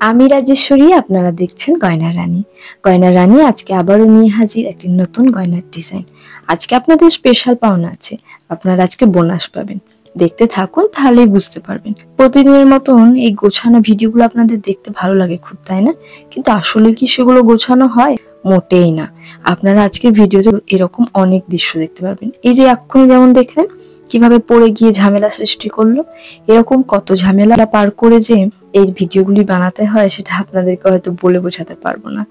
আমি রাজেশ্বরী, আপনারা দেখছেন গয়নার রানী। গয়নার রানী আজকে আবারও নিয়ে হাজির একটি নতুন গয়নার ডিজাইন। আজকে আপনাদের স্পেশাল পাওনা আছে, আপনারা আজকে বোনাস পাবেন। দেখতে থাকুন, তাহলেই বুঝতে পারবেন। প্রতিদিনের মতন এই গোছানো ভিডিওগুলো আপনাদের দেখতে ভালো লাগে খুব, তাই না? কিন্তু আসলে কি সেগুলো গোছানো হয়? মোটেই না। আপনারা আজকে ভিডিওতে এরকম অনেক দৃশ্য দেখতে পারবেন। এই যে এক্ষুনি যেমন দেখলেন কিভাবে পড়ে গিয়ে ঝামেলা সৃষ্টি করলো, এরকম কত ঝামেলা পার করে যে এই ভিডিওগুলি বানাতে হয় সেটা আপনাদেরকে হয়তো বলে বোঝাতে পারবো না।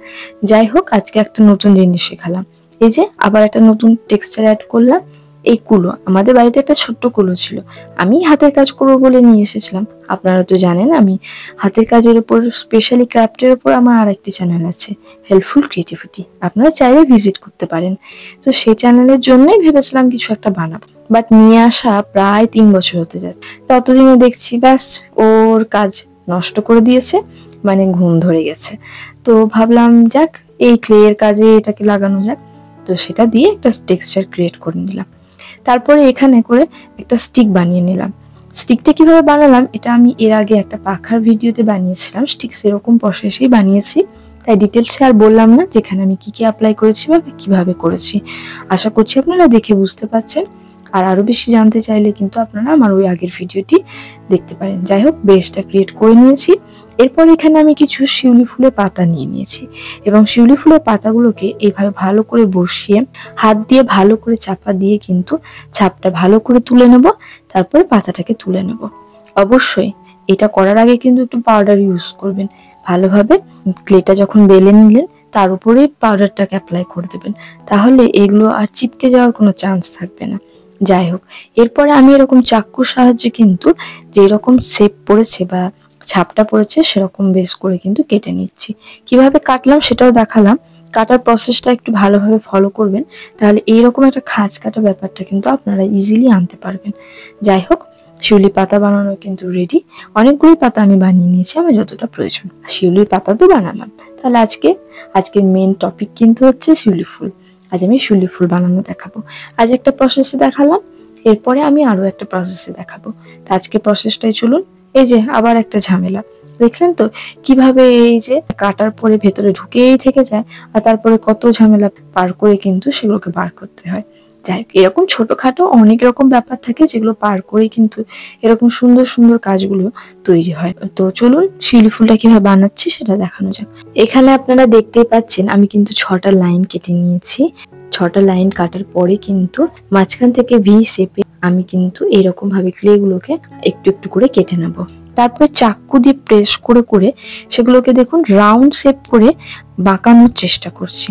যাই হোক, আজকে একটা নতুন জিনিস শেখালাম। এই যে আবার একটা নতুন টেক্সচার অ্যাড করলাম। এই কুলো, আমাদের বাড়িতে একটা ছোট্ট কুলো ছিল, আমি হাতের কাজ করবো বলে নিয়ে এসেছিলাম। আপনারা তো জানেন আমি হাতের কাজের উপর, স্পেশালি ক্রাফটের উপর আমার আর একটি চ্যানেল আছে, হেল্পফুল ক্রিয়েটিভিটি। আপনারা চাইলে ভিজিট করতে পারেন। তো সেই চ্যানেলের জন্যই ভেবেছিলাম কিছু একটা বানাবো, বাট নিয়ে আসা প্রায় 3 বছর হতে যাচ্ছে। ততদিনে দেখছি ব্যাস ওর কাজ নষ্ট করে দিয়েছে, মানে ঘুম ধরে গেছে। তো ভাবলাম যাক, এই ক্লে এর কাজে এটাকে লাগানো যাক। তো সেটা দিয়ে একটা টেক্সচার ক্রিয়েট করে নিলাম। তারপরে এখানে করে একটা স্টিক বানিয়ে নিলাম। স্টিকটা কিভাবে বানালাম এটা আমি এর আগে একটা পাখার ভিডিওতে বানিয়েছিলাম। স্টিক সেরকম প্রসেসেই বানিয়েছি, তাই ডিটেলসে আর বললাম না যেখানে আমি কি কি অ্যাপ্লাই করেছি বা কিভাবে করেছি। আশা করছি আপনারা দেখে বুঝতে পারছেন। আর আরো বেশি জানতে চাইলে কিন্তু আপনারা আমার ওই আগের ভিডিওটি দেখতে পারেন। যাই হোক, বেসটা ক্রিয়েট করে নিয়েছি। এরপর এখানে আমি কিছু শিউলি ফুলের পাতা নিয়ে নিয়েছি এবং শিউলি ফুলের পাতাগুলোকে এইভাবে ভালো করে বসিয়ে হাত দিয়ে ভালো করে চাপা দিয়ে কিন্তু ছাপটা ভালো করে তুলে নেব। তারপরে পাতাটাকে তুলে নেব। অবশ্যই এটা করার আগে কিন্তু একটু পাউডার ইউজ করবেন। ভালোভাবে ক্লেটা যখন বেলে নিলেন তার উপরে পাউডারটাকে অ্যাপ্লাই করে দেবেন, তাহলে এগুলো আর চিপকে যাওয়ার কোনো চান্স থাকবে না। যাই হোক, এরপরে আমি এরকম চাকুর সাহায্যে কিন্তু যেরকম শেপ পড়েছে বা ছাপটা পড়েছে সেরকম বেস করে কিন্তু কেটে নিচ্ছি। কিভাবে কাটলাম সেটাও দেখালাম। কাটার প্রসেসটা একটু ভালোভাবে ফলো করবেন, তাহলে এইরকম একটা খাঁজ কাটা ব্যাপারটা কিন্তু আপনারা ইজিলি আনতে পারবেন। যাই হোক, শিউলি পাতা বানানো কিন্তু রেডি। অনেকগুলি পাতা আমি বানিয়ে নিয়েছি আমার যতটা প্রয়োজন। শিউলির পাতা তো বানালাম। তাহলে আজকের মেন টপিক কিন্তু হচ্ছে শিউলি ফুল। আজ আমি শিউলি ফুল বানানো দেখাবো। আজ একটা প্রসেসে দেখালাম, এরপরে আমি আরো একটা প্রসেসে দেখাবো। তো আজকে প্রসেসটাই চলুন। এই যে আবার একটা ঝামেলা দেখলেন তো, কিভাবে এই যে কাটার পরে ভেতরে ঢুকেই থেকে যায়, আর তারপরে কত ঝামেলা পার করে কিন্তু সেগুলোকে বার করতে হয়। যাই হোক, এরকম ছোটখাটো অনেক রকম ব্যাপার থাকে যেগুলো পার করে কিন্তু এরকম সুন্দর সুন্দর কাজগুলো তৈরি হয়। তো চলুন শিউলি ফুলটা কিভাবে বানাচ্ছি সেটা দেখানো যাক। এখানে আপনারা দেখতেই পাচ্ছেন আমি কিন্তু 6টা লাইন কেটে নিয়েছি। 6টা লাইন কাটার পরে কিন্তু মাঝখান থেকে ভি শেপে আমি কিন্তু এরকম ভাবে ক্লে গুলোকে একটু একটু করে কেটে নেব। তারপরে চাকু দিয়ে প্রেস করে করে সেগুলোকে দেখুন রাউন্ড শেপ করে বাঁকানোর চেষ্টা করছি।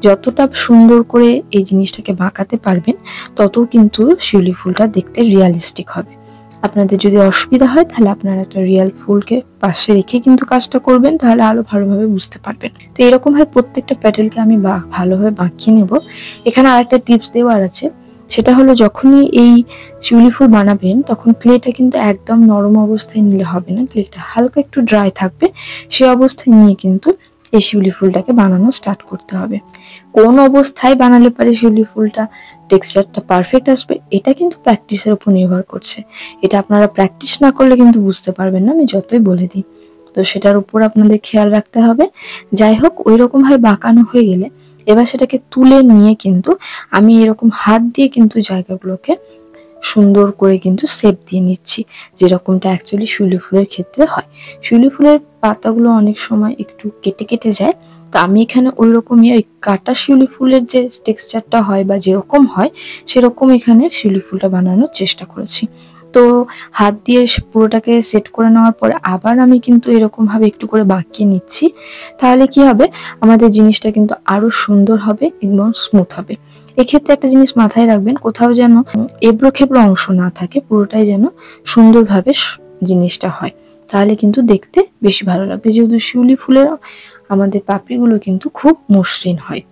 যতটা সুন্দর করে এই জিনিসটাকে বাঁকাতে পারবেন তত কিন্তু শিউলি ফুলটা দেখতে রিয়ালিস্টিক হবে। আপনাদের যদি অসুবিধা হয় তাহলে আপনারা একটা রিয়েল ফুলকে পাশে রেখে কিন্তু কাজটা করবেন, তাহলে আরো ভালোভাবে বুঝতে পারবেন। তো এরকম ভাবে প্রত্যেকটা প্যাটেলকে আমি ভালোভাবে বাঁকিয়ে নেব। এখানে আরেকটা টিপস দেওয়ার আছে, সেটা হলো যখনই এই শিউলি ফুল বানাবেন তখন ক্লেটা কিন্তু একদম নরম অবস্থায় নিলে হবে না, ক্লেটা হালকা একটু ড্রাই থাকবে। সেই অবস্থায় নিয়ে কিন্তু এই শিউলি ফুলটাকে বানানো স্টার্ট করতে হবে। কোন অবস্থায় বানালে পারে শিউলি ফুলটা টেক্সচারটা পারফেক্ট আসবে এটা কিন্তু প্র্যাকটিসের উপর নির্ভর করছে। এটা আপনারা প্র্যাকটিস না করলে কিন্তু বুঝতে পারবেন না, আমি যতই বলে দিই। তো সেটার উপর আপনাদের খেয়াল রাখতে হবে। যাই হোক, ওই রকম ভাবে বাঁকানো হয়ে গেলে এবার সেটাকে তুলে নিয়ে কিন্তু আমি এরকম হাত দিয়ে কিন্তু জায়গাগুলোকে সুন্দর করে কিন্তু শেপ দিয়ে নিচ্ছি, যেরকমটা অ্যাকচুয়ালি শিউলি ফুলের ক্ষেত্রে হয়। শিউলি ফুলের পাতাগুলো অনেক সময় একটু কেটে কেটে যায়, তো আমি এখানে ওই রকমই ওই কাটা শিউলি ফুলের যে টেক্সচারটা হয় বা যেরকম হয় সেরকম এখানে শিউলি ফুলটা বানানোর চেষ্টা করেছি। তো হাত দিয়ে পুরোটাকে সেট করে নেওয়ার পরে আবার আমি কিন্তু এরকম ভাবে একটু করে বাঁকিয়ে নিচ্ছি। তাহলে কি হবে, আমাদের জিনিসটা কিন্তু আরো সুন্দর হবে এবং স্মুথ হবে। এক্ষেত্রে একটা জিনিস মাথায় রাখবেন, কোথাও যেন এবড়ো খেবড়ো অংশ না থাকে, পুরোটাই যেন সুন্দরভাবে জিনিসটা হয়, তাহলে কিন্তু দেখতে বেশি ভালো লাগবে। যেহেতু শিউলি ফুলের আমাদের পাপড়িগুলো কিন্তু খুব মসৃণ হয়।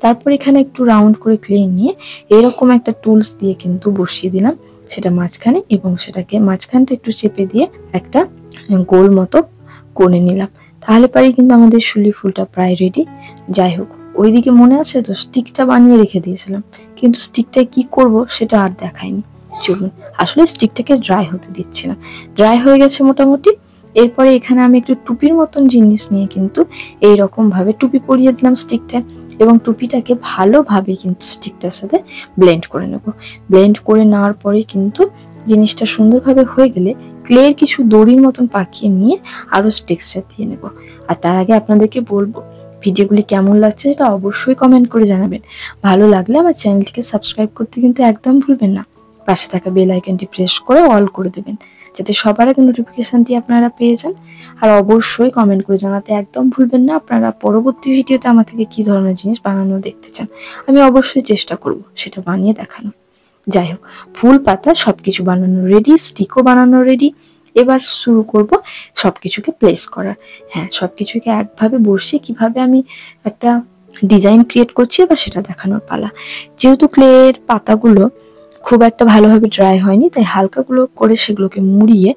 তারপর এখানে একটু রাউন্ড করে ক্লে নিয়ে এরকম একটা টুলস দিয়ে কিন্তু বসিয়ে দিলাম সেটা মাঝখানে, এবং সেটাকে মাঝখানটা একটু চেপে দিয়ে একটা গোল মতো করে নিলাম। তাহলে পারে কিন্তু আমাদের শিউলি ফুলটা প্রায় রেডি। যাই হোক, ওইদিকে মনে আছে তো স্টিকটা বানিয়ে রেখে দিয়েছিলাম, কিন্তু স্টিকটা কি করব সেটা আর দেখাইনি। চলুন, আসলে স্টিকটাকে ড্রাই হতে দিচ্ছিলাম। ড্রাই হয়ে গেছে মোটামুটি। এরপরে এখানে আমি একটু টুপির মতন জিনিস নিয়ে কিন্তু এইরকম ভাবে টুপি পরিয়ে দিলাম স্টিকটা, এবং টুপিটাকে ভালোভাবে কিন্তু স্টিকটার সাথে ব্লেন্ড করে নেব। ব্লেন্ড করে নেওয়ার পরে কিন্তু জিনিসটা সুন্দরভাবে হয়ে গেলে ক্লের কিছু দড়ির মতন পাকিয়ে নিয়ে আরো টেক্সচার দিয়ে নেব। আর তার আগে আপনাদেরকে বলবো ভিডিওগুলি কেমন লাগছে সেটা অবশ্যই কমেন্ট করে জানাবেন। ভালো লাগলে আমার চ্যানেলটিকে সাবস্ক্রাইব করতে কিন্তু একদম ভুলবেন না। পাশে থাকা বেল আইকনটি প্রেস করে অল করে দেবেন, যাতে সবার আগে নোটিফিকেশনটি আপনারা পেয়ে যান। আর অবশ্যই কমেন্ট করে জানাতে একদম ভুলবেন না আপনারা পরবর্তী ভিডিওতে আমার থেকে কি ধরনের জিনিস বানানো দেখতে চান। আমি অবশ্যই চেষ্টা করব সেটা বানিয়ে দেখানো। যাই হোক, ফুল পাতা সবকিছু বানানো রেডি, স্টিকও বানানো রেডি। এবার শুরু করব সবকিছুকে প্লেস করার। হ্যাঁ, সবকিছুকে একভাবে বসিয়ে কিভাবে আমি একটা ডিজাইন ক্রিয়েট করছি এবার সেটা দেখানোর পালা। যেহেতু ক্লের পাতাগুলো খুব একটা ভালোভাবে ড্রাই হয়নি, তাই হালকাগুলো করে সেগুলোকে মুড়িয়ে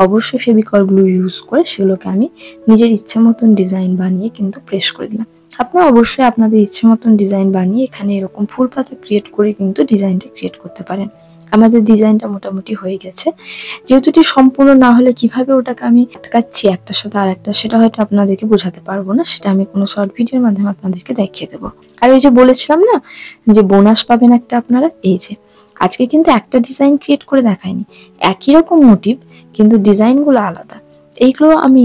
অবশ্যই ফেভিকলগুলো ইউজ করে সেগুলোকে আমি নিজের ইচ্ছে মতন ডিজাইন বানিয়ে কিন্তু প্রেস করে দিলাম। আপনারা অবশ্যই আপনাদের ইচ্ছে মতন ডিজাইন বানিয়ে এখানে এরকম ফুল পাতা ক্রিয়েট করে কিন্তু ডিজাইনটা ক্রিয়েট করতে পারেন। আমাদের ডিজাইনটা মোটামুটি হয়ে গেছে। যেহেতু এটি সম্পূর্ণ না হলে কিভাবে ওটাকে আমি আটকাচ্ছি একটার সাথে আর একটা, সেটা হয়তো আপনাদেরকে বোঝাতে পারবো না, সেটা আমি কোনো শর্ট ভিডিওর মাধ্যমে আপনাদেরকে দেখিয়ে দেবো। আর ওই যে বলেছিলাম না যে বোনাস পাবেন একটা আপনারা, এই যে আজকে কিন্তু একটা ডিজাইন ক্রিয়েট করে দেখাইনি, একই রকম মোটিভ কিন্তু ডিজাইনগুলো আলাদা। এইগুলো আমি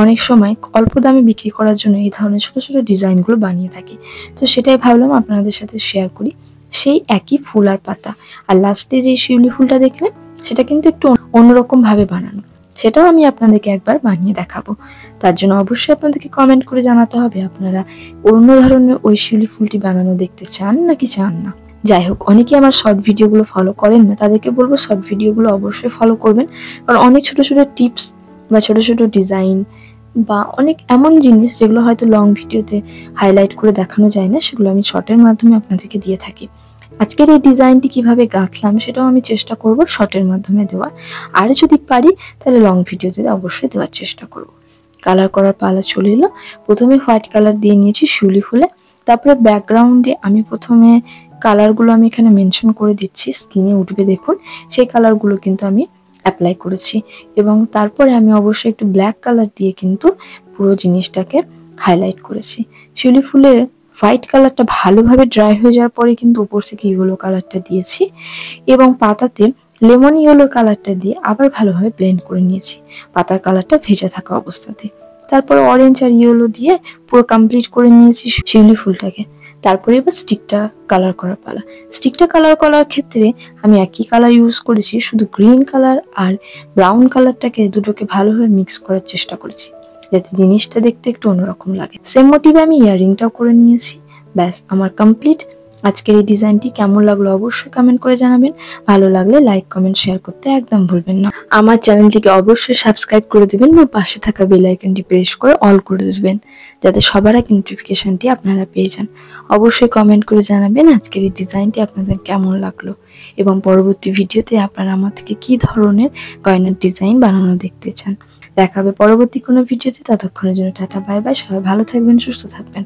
অনেক সময় অল্প দামে বিক্রি করার জন্য এই ধরনের ছোট ছোট ডিজাইনগুলো বানিয়ে থাকি। তো সেটাই ভাবলাম আপনাদের সাথে শেয়ার করি। সেই একই ফুল আর পাতা, আর লাস্টে যে শিউলি ফুলটা দেখলেন সেটা কিন্তু একটু অন্যরকম ভাবে বানানো, সেটাও আমি আপনাদেরকে একবার বানিয়ে দেখাবো। তার জন্য অবশ্যই আপনাদেরকে কমেন্ট করে জানাতে হবে আপনারা অন্য ধরনের ওই শিউলি ফুলটি বানানো দেখতে চান নাকি চান না। যাই হোক, অনেকে আমার শর্ট ভিডিওগুলো ফলো করেন না, তাদেরকে বলবো শর্ট ভিডিওগুলো অবশ্যই ফলো করবেন। কারণ অনেক ছোট ছোট টিপস বা ছোট ছোট ডিজাইন বা অনেক এমন জিনিস যেগুলো হয়তো লং ভিডিওতে হাইলাইট করে দেখানো যায় না, সেগুলো আমি শর্টের মাধ্যমে আপনাদেরকে দিয়ে থাকি। আজকের এই ডিজাইনটি কিভাবে গাঁথলাম সেটাও আমি চেষ্টা করব শর্টের মাধ্যমে দেওয়ার, আর যদি পারি তাহলে লং ভিডিওতে অবশ্যই দেওয়ার চেষ্টা করব। কালার করার পালা চলে এলো। প্রথমে হোয়াইট কালার দিয়ে নিয়েছি শিউলি ফুলে, তারপরে ব্যাকগ্রাউন্ডে আমি প্রথমে কালারগুলো আমি এখানে মেনশন করে দিচ্ছি, স্ক্রিনে উঠবে দেখুন, সেই কালারগুলো কিন্তু আমি অ্যাপ্লাই করেছি। এবং তারপরে আমি অবশ্যই একটু ব্ল্যাক কালার দিয়ে কিন্তু পুরো জিনিসটাকে হাইলাইট করেছি। শিউলি ফুলের হোয়াইট কালারটা ভালোভাবে ড্রাই হয়ে যাওয়ার পরে কিন্তু উপর থেকে ইয়েলো কালারটা দিয়েছি, এবং পাতাতে লেমন ইয়েলো কালারটা দিয়ে আবার ভালোভাবে ব্লেন্ড করে নিয়েছি পাতার কালারটা ভেজা থাকা অবস্থাতে। তারপরে অরেঞ্জ আর ইয়েলো দিয়ে পুরো কমপ্লিট করে নিয়েছি শিউলি ফুলটাকে। তারপরে এবার স্টিকটা কালার করার পালা। স্টিকটা কালার করার ক্ষেত্রে আমি একই কালার ইউজ করেছি, শুধু গ্রিন কালার আর ব্রাউন কালারটাকে দুটোকে ভালোভাবে মিক্স করার চেষ্টা করেছি যাতে জিনিসটা দেখতে একটু অন্যরকম লাগে। সেম মোটিভে আমি ইয়াররিংটাও করে নিয়েছি। ব্যাস, আমার কমপ্লিট। আজকের এই ডিজাইনটি কেমন লাগলো অবশ্যই কমেন্ট করে জানাবেন। ভালো লাগলে লাইক কমেন্ট শেয়ার করতে একদম ভুলবেন না। আমার চ্যানেলটিকে অবশ্যই সাবস্ক্রাইব করে দেবেন এবং পাশে থাকা বেল আইকনটি প্রেস করে অল করে দেবেন, যাতে সবার আগে নোটিফিকেশনটি আপনারা পেয়ে যান। অবশ্যই কমেন্ট করে জানাবেন আজকের এই ডিজাইনটি আপনাদের কেমন লাগলো, এবং পরবর্তী ভিডিওতে আপনারা আমার থেকে কি ধরনের গয়নার ডিজাইন বানানো দেখতে চান। দেখা হবে পরবর্তী কোনো ভিডিওতে। ততক্ষণের জন্য টাটা, বাই বাই। সবাই ভালো থাকবেন, সুস্থ থাকবেন।